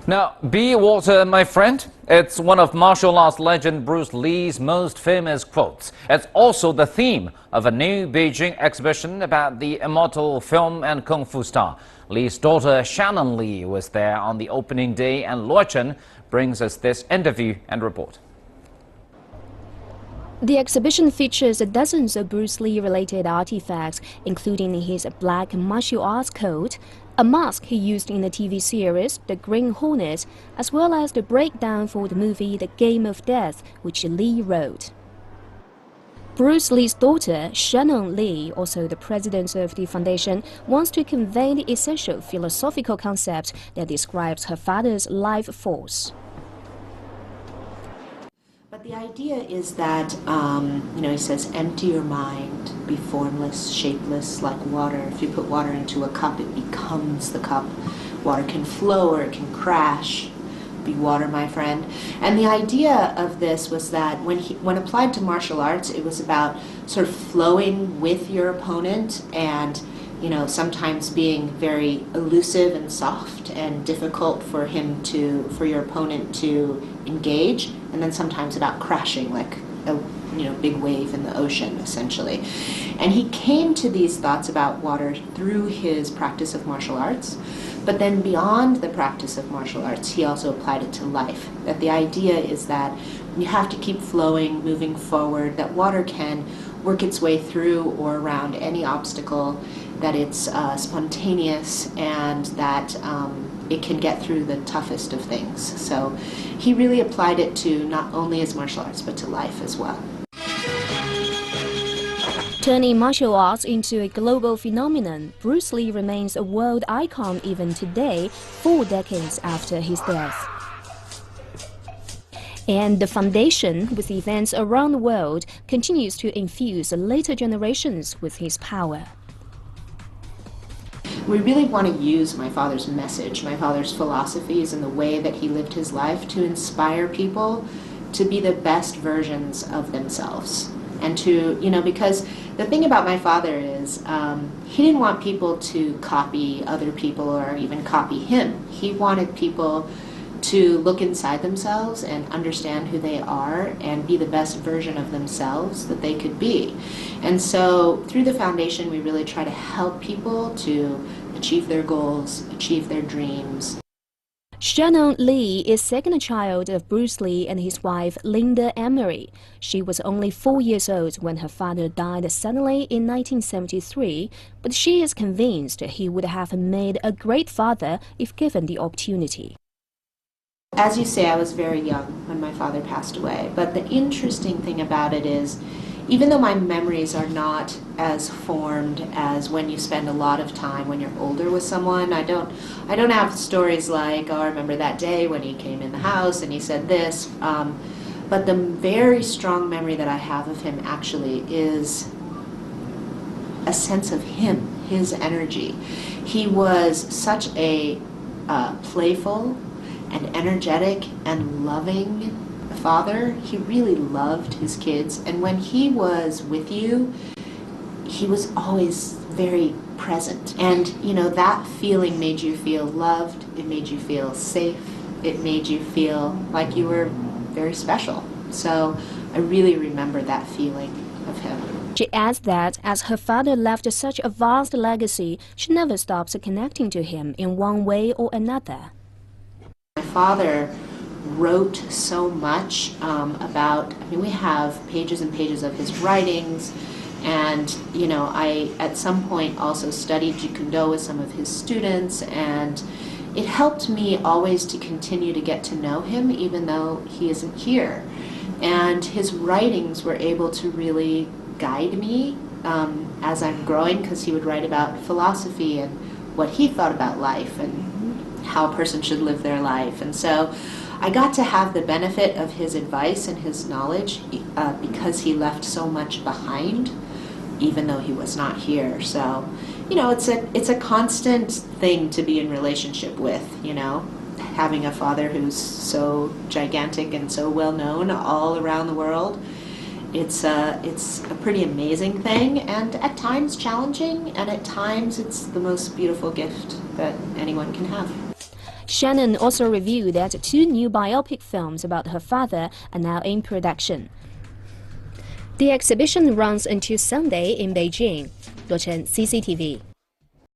Now, be water, my friend. It's one of martial arts legend Bruce Lee's most famous quotes. It's also the theme of a new Beijing exhibition about the immortal film and kung fu star. Lee's daughter Shannon Lee was there on the opening day, and Luo Chen brings us this interview and report. The exhibition features dozens of Bruce Lee-related artifacts, including his black martial arts coat, a mask he used in the TV series The Green Hornet, as well as the breakdown for the movie The Game of Death, which Lee wrote. Bruce Lee's daughter, Shannon Lee, also the president of the foundation, wants to convey the essential philosophical concept that describes her father's life force. But the idea is that, he says, empty your mind, be formless, shapeless, like water. If you put water into a cup, it becomes the cup. Water can flow or it can crash. Be water, my friend. And the idea of this was that when applied to martial arts, it was about sort of flowing with your opponent and, sometimes being very elusive and soft and difficult for your opponent to engage, and then sometimes about crashing like a big wave in the ocean, essentially. And he came to these thoughts about water through his practice of martial arts, but then beyond the practice of martial arts, he also applied it to life. That the idea is that you have to keep flowing, moving forward, that water can work its way through or around any obstacle, that it's spontaneous, and that it can get through the toughest of things. So he really applied it to not only his martial arts, but to life as well. Turning martial arts into a global phenomenon, Bruce Lee remains a world icon even today, 4 decades after his death. And the foundation, with events around the world, continues to infuse later generations with his power. We really want to use my father's message, my father's philosophies, and the way that he lived his life to inspire people to be the best versions of themselves. And to, because the thing about my father is he didn't want people to copy other people or even copy him. He wanted people to look inside themselves and understand who they are and be the best version of themselves that they could be. And so through the foundation, we really try to help people to achieve their goals, achieve their dreams. Shannon Lee is second child of Bruce Lee and his wife Linda Emery. She was only 4 years old when her father died suddenly in 1973, but she is convinced he would have made a great father if given the opportunity. As you say, I was very young when my father passed away, but the interesting thing about it is, even though my memories are not as formed as when you spend a lot of time when you're older with someone, I don't have stories like, oh, I remember that day when he came in the house and he said this, but the very strong memory that I have of him actually is a sense of him, his energy. He was such a playful and energetic and loving father. He really loved his kids, and when he was with you, he was always very present. And that feeling made you feel loved, it made you feel safe, it made you feel like you were very special. So I really remember that feeling of him. She adds that as her father left such a vast legacy, she never stops connecting to him in one way or another. My father wrote so much we have pages and pages of his writings, and I at some point also studied Jeet Kune Do with some of his students, and it helped me always to continue to get to know him even though he isn't here. And his writings were able to really guide me as I'm growing, because he would write about philosophy and what he thought about life and how a person should live their life. And so I got to have the benefit of his advice and his knowledge because he left so much behind, even though he was not here. So, it's a constant thing to be in relationship with, having a father who's so gigantic and so well known all around the world. It's a pretty amazing thing, and at times challenging, and at times it's the most beautiful gift that anyone can have. Shannon also revealed that 2 new biopic films about her father are now in production. The exhibition runs until Sunday in Beijing. Luo Chen, CCTV.